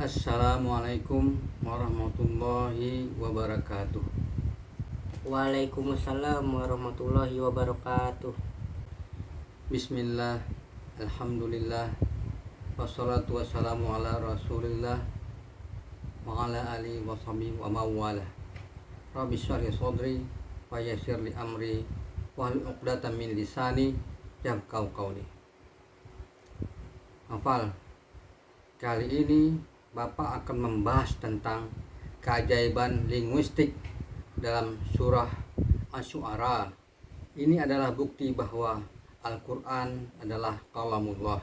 Assalamualaikum warahmatullahi wabarakatuh. Waalaikumsalam warahmatullahi wabarakatuh. Bismillah, alhamdulillah, wassalatu wassalamu ala rasulillah wa ala alihi wa sahbihi wa mawala. Rabbi shrah li sadri wa yassir li amri wahlul 'uqdatam min lisani yafqahu qawli. Hafal. Kali ini Bapak akan membahas tentang keajaiban linguistik dalam surah Asy-Syu'ara. Ini adalah bukti bahwa Al-Quran adalah kalamullah,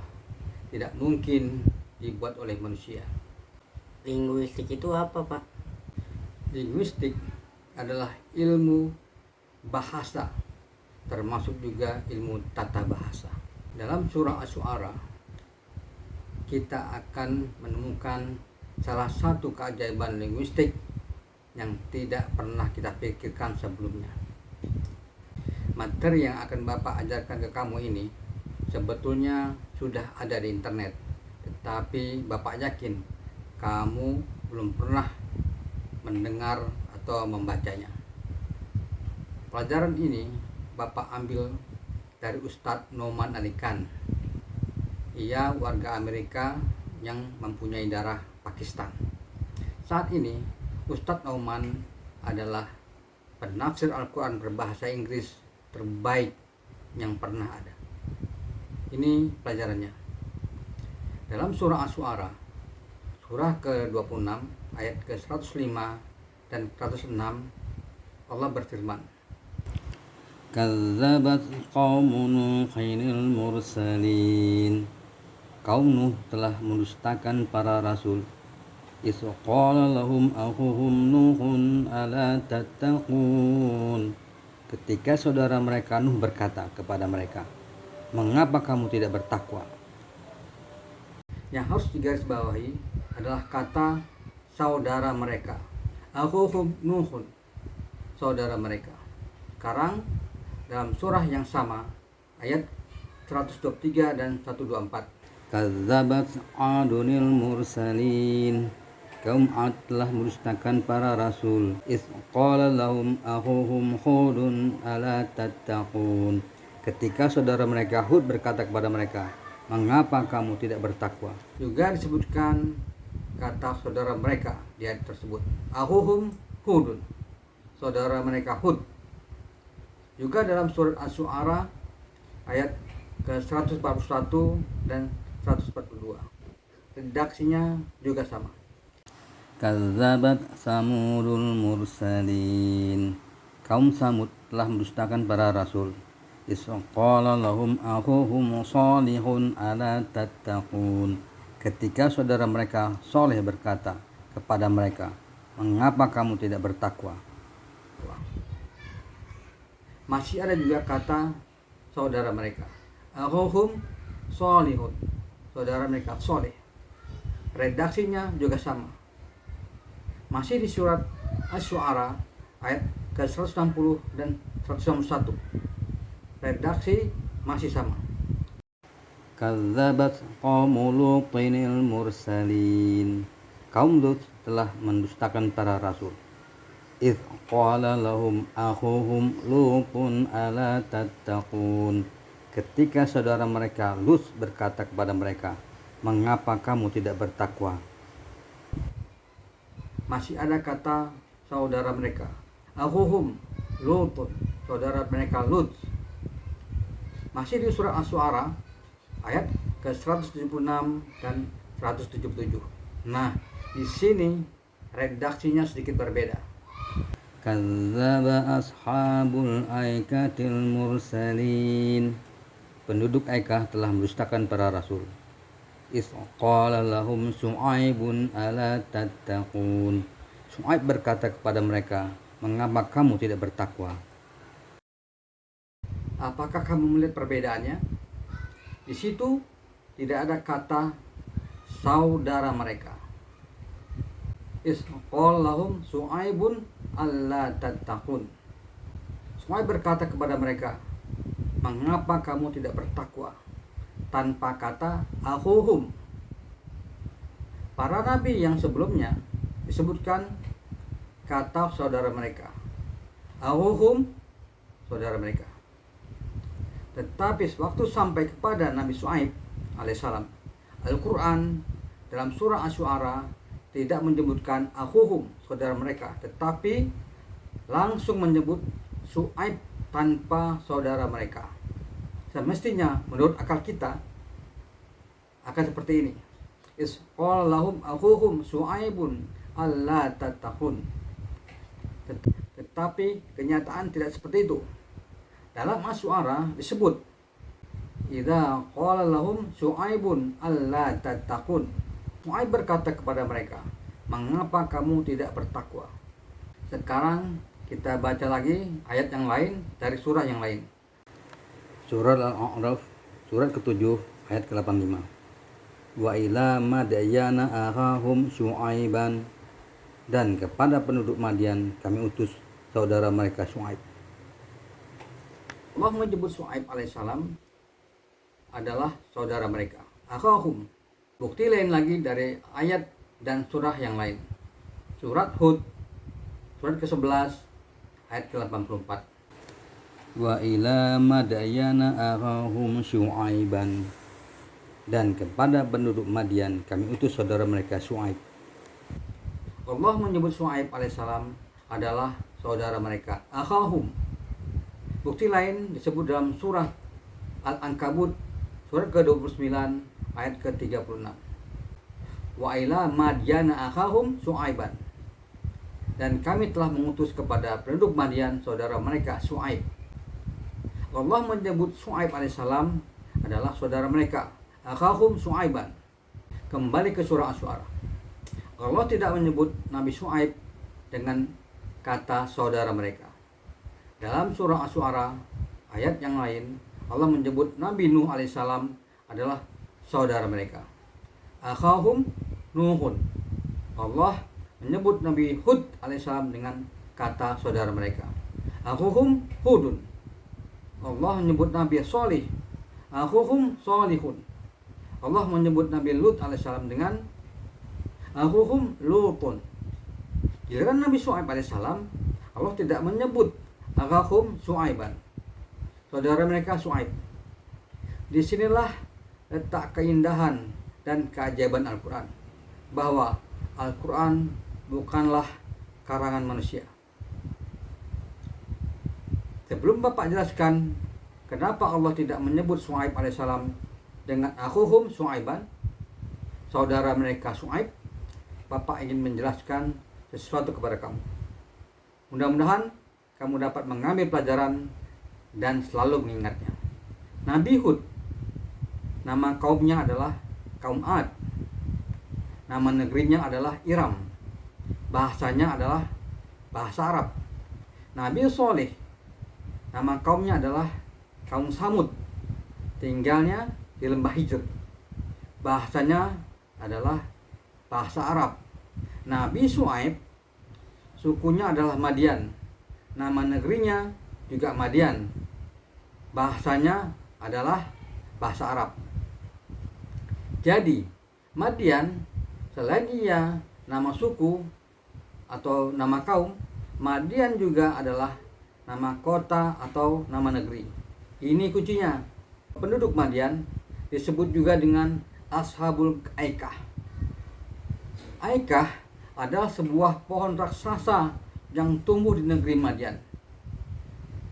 tidak mungkin dibuat oleh manusia. Linguistik itu apa, Pak? Linguistik adalah ilmu bahasa, termasuk juga ilmu tata bahasa. Dalam surah Asy-Syu'ara kita akan menemukan salah satu keajaiban linguistik yang tidak pernah kita pikirkan sebelumnya. Materi yang akan Bapak ajarkan ke kamu ini sebetulnya sudah ada di internet, tetapi Bapak yakin kamu belum pernah mendengar atau membacanya. Pelajaran ini Bapak ambil dari Ustadz Nouman Ali Khan. Ia warga Amerika yang mempunyai darah Pakistan. Saat ini Ustadz Nouman adalah penafsir Al-Quran berbahasa Inggris terbaik yang pernah ada. Ini pelajarannya. Dalam surah Asy-Syu'ara, surah ke-26 ayat ke-105 dan 106, Allah berfirman, Kadzabat qaumun Nuhinil mursalin. Kaum Nuh telah mendustakan para rasul. Iz qala lahum akhuhum Nuhun ala tattaqun. Ketika saudara mereka Nuh berkata kepada mereka, mengapa kamu tidak bertakwa? Yang harus digarisbawahi adalah kata saudara mereka. Akhuhum Nuhun, saudara mereka. Sekarang dalam surah yang sama, ayat 123 dan 124. Kadzabat Adunil mursalin. Kaum Ad telah mendustakan para rasul. Iz qala lahum akhuhum Hudun ala tattaqun. Ketika saudara mereka Hud berkata kepada mereka, mengapa kamu tidak bertakwa? Juga disebutkan kata saudara mereka di ayat tersebut. Akhuhum Hudun, saudara mereka Hud. Juga dalam surat Asy-Syu'ara ayat ke-141 dan 142. Redaksinya juga sama. Kadzabat Samudul mursalin. Kaum Samud telah mendustakan para rasul. Iz qala lahum akhuhum Shalihun ala tattaqun. Ketika saudara mereka Saleh berkata kepada mereka, mengapa kamu tidak bertakwa? Masih ada juga kata saudara mereka. Akhuhum Shalihun, saudara mereka Saleh. Redaksinya juga sama. Masih di surat Asy-Syu'ara ayat ke-160 dan 161. Redaksi masih sama. Kadzabat qaumu Lutinil mursalin. Kaum Lut telah mendustakan para rasul. Iz qala lahum akhuhum Lutun ala tattaqun. Ketika saudara mereka Lut berkata kepada mereka, mengapa kamu tidak bertakwa? Masih ada kata saudara mereka. Akhuhum Lutun, saudara mereka Lut. Masih di surah Asy-Syu'ara ayat ke-176 dan 177. Nah, di sini redaksinya sedikit berbeda. Kadzdzaba ashabul aikatil mursalin. Penduduk Aikah telah mendustakan para rasul. Iz qala lahum Syu'aibun ala tattaqun. Syu'aib berkata kepada mereka, mengapa kamu tidak bertakwa? Apakah kamu melihat perbedaannya? Di situ tidak ada kata saudara mereka. Iz qala lahum Syu'aibun alla tattaqun. Syu'aib berkata kepada mereka, mengapa kamu tidak bertakwa? Tanpa kata akhuhum. para nabi yang sebelumnya disebutkan kata saudara mereka, ahuhum, saudara mereka. Tetapi waktu sampai kepada Nabi Syuaib alaihissalam, Al-Quran dalam surah Asy-Syu'ara tidak menyebutkan ahuhum, saudara mereka, tetapi langsung menyebut Syuaib tanpa saudara mereka. Semestinya menurut akal kita akan seperti ini. Is qala lahum akhuhum Syuaibun alla tattaqun. Tetapi kenyataan tidak seperti itu. Dalam Asy-Syu'ara disebut idza qala lahum Syuaibun alla tattaqun. Syuaib berkata kepada mereka, "Mengapa kamu tidak bertakwa?" Sekarang kita baca lagi ayat yang lain dari surah yang lain. Surat Al-A'raf, surat ke-7 ayat ke-85. Wa ila madyana akhahum Syuaiban, dan kepada penduduk Madian kami utus saudara mereka Syuaib. Allah menyebut Syuaib alaihissalam adalah saudara mereka, akhahum. Bukti lain lagi dari ayat dan surah yang lain. Surat Hud, surat ke-11 ayat ke-84. Wa ila madyana akhahum Syuaiban, dan kepada penduduk Madian kami utus saudara mereka Syuaib. Allah menyebut Syuaib alaihissalam adalah saudara mereka, akhahum. Bukti lain disebut dalam surah Al-Ankabut, surat ke-29 ayat ke-36. Wa ila madyana akhahum Syuaiban, dan kami telah mengutus kepada penduduk Madian saudara mereka Syuaib. Allah menyebut Syuaib alaihissalam adalah saudara mereka, akhahum Syuaiban. Kembali ke surah Asy-Syu'ara. Allah tidak menyebut Nabi Syuaib dengan kata saudara mereka. Dalam surah Asy-Syu'ara ayat yang lain, Allah menyebut Nabi Nuh alaihissalam adalah saudara mereka, akhahum Nuhun. Allah menyebut Nabi Hud alaihissalam dengan kata saudara mereka, akhuhum Hudun. Allah menyebut Nabi Shalih, akhuhum Shalihun. Allah menyebut Nabi Lut alaihissalam dengan akhuhum Lutun. Giliran Nabi Syuaib alaihissalam, Allah tidak menyebut akhahum Syuaiban, saudara mereka Syuaib. Disinilah letak keindahan dan keajaiban Al-Quran, bahwa Al-Quran bukanlah karangan manusia. Sebelum Bapak jelaskan kenapa Allah tidak menyebut Syuaib alaihissalam dengan akhuhum Syuaiban, saudara mereka Syuaib, Bapak ingin menjelaskan sesuatu kepada kamu. Mudah-mudahan kamu dapat mengambil pelajaran dan selalu mengingatnya. Nabi Hud, nama kaumnya adalah kaum Ad. Nama negerinya adalah Iram. Bahasanya adalah bahasa Arab. Nabi Shalih, nama kaumnya adalah kaum Samud. Tinggalnya di lembah Hijr. Bahasanya adalah bahasa Arab. Nabi Syuaib, sukunya adalah Madian. Nama negerinya juga Madian. Bahasanya adalah bahasa Arab. Jadi, Madian selain ia nama suku atau nama kaum, Madian juga adalah nama kota atau nama negeri. Ini kuncinya. Penduduk Madian disebut juga dengan Ashabul Aikah. Aikah adalah sebuah pohon raksasa yang tumbuh di negeri Madian.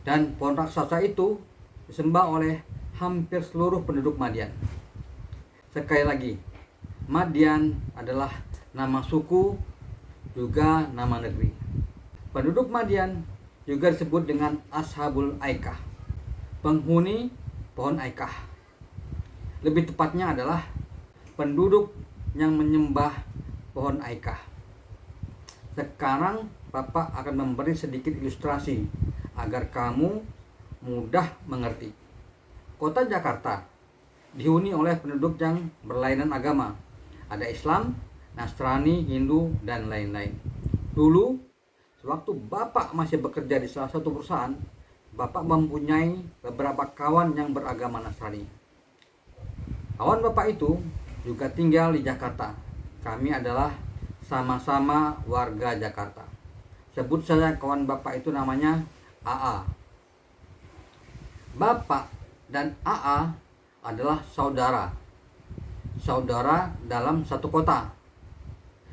Dan pohon raksasa itu disembah oleh hampir seluruh penduduk Madian. Sekali lagi, Madian adalah nama suku, juga nama negeri. Penduduk Madian juga disebut dengan Ashabul Aikah, penghuni pohon Aikah. Lebih tepatnya adalah penduduk yang menyembah pohon Aikah. Sekarang Bapak akan memberi sedikit ilustrasi agar kamu mudah mengerti. Kota Jakarta dihuni oleh penduduk yang berlainan agama. Ada Islam, Nasrani, Hindu, dan lain-lain. Dulu, sewaktu Bapak masih bekerja di salah satu perusahaan, Bapak mempunyai beberapa kawan yang beragama Nasrani. Kawan Bapak itu juga tinggal di Jakarta kami adalah sama-sama warga Jakarta. Sebut saja kawan bapak itu namanya AA. Bapak dan AA adalah saudara. Saudara dalam satu kota.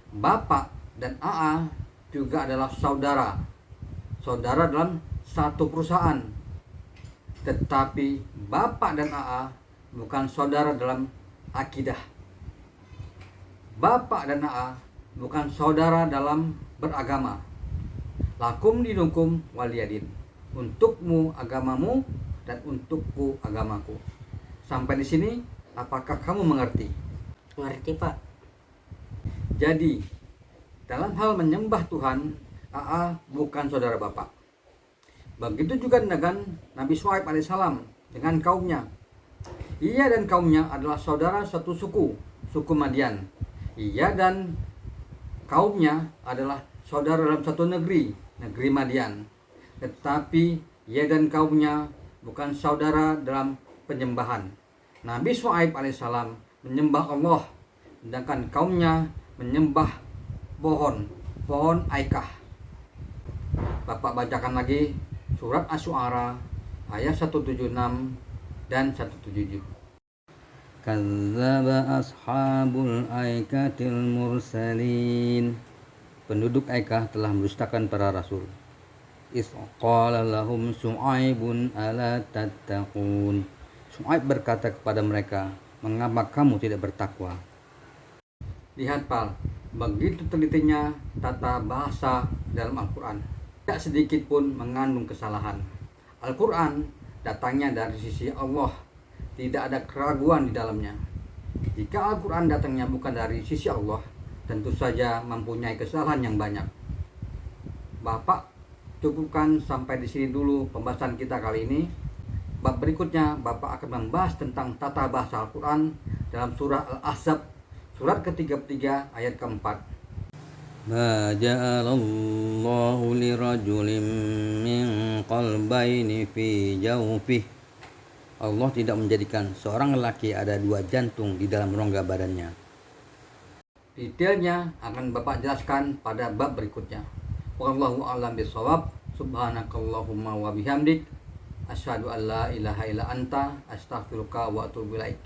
Bapak dan AA juga adalah saudara. Saudara dalam satu perusahaan. Tetapi bapak dan AA bukan saudara dalam akidah. Bapak dan AA bukan saudara dalam beragama. Lakum dinukum waliyadin. Untukmu agamamu dan untukku agamaku. Sampai di sini, apakah kamu mengerti? Ngerti, Pak. Jadi, dalam hal menyembah Tuhan, AA bukan saudara bapak. Begitu juga dengan Nabi Syuaib alaihissalam dengan kaumnya. Ia dan kaumnya adalah saudara satu suku, suku Madian. Ia dan kaumnya adalah saudara dalam satu negeri, negeri Madian. Tetapi ia dan kaumnya bukan saudara dalam penyembahan. Nabi Syuaib alaihissalam menyembah Allah, sedangkan kaumnya menyembah pohon aikah. Bapak bacakan lagi surat Asy-Syu'ara ayat 176 dan 177. Kadzdzaba ashabul aikatil mursalin. Penduduk Aikah telah mendustakan para rasul. Iz qala lahum Syu'aibun ala tattaqun. Syu'aib berkata kepada mereka, mengapa kamu tidak bertakwa? Lihat Pak, begitu telitinya tata bahasa dalam Al-Quran. Tidak sedikit pun mengandung kesalahan. Al-Quran datangnya dari sisi Allah. Tidak ada keraguan di dalamnya. Jika Al-Quran datangnya bukan dari sisi Allah, tentu saja mempunyai kesalahan yang banyak. Bapak, cukupkan sampai di sini dulu pembahasan kita kali ini. Bab berikutnya Bapak akan membahas tentang tata bahasa Al-Quran dalam surah Al-Ahzab, surat ke-33 ayat ke-4. Ma ja'alallahu lirajulin min qalbayni fi jawfih. Allah tidak menjadikan seorang lelaki ada dua jantung di dalam rongga badannya. Detailnya akan Bapak jelaskan pada bab berikutnya. Wallahu a'lam bishawab. Subhanakallahumma wa bihamdik, asyhadu an la ilaha illa anta, astaghfiruka wa atubu ilaik.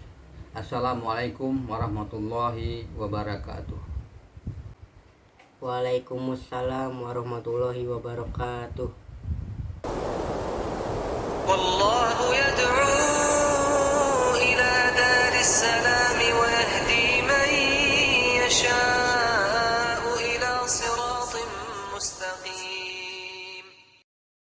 Assalamualaikum warahmatullahi wabarakatuh. Waalaikumsalam warahmatullahi wabarakatuh. Wallahu yad'u ila daris salam wa yahdi man yasha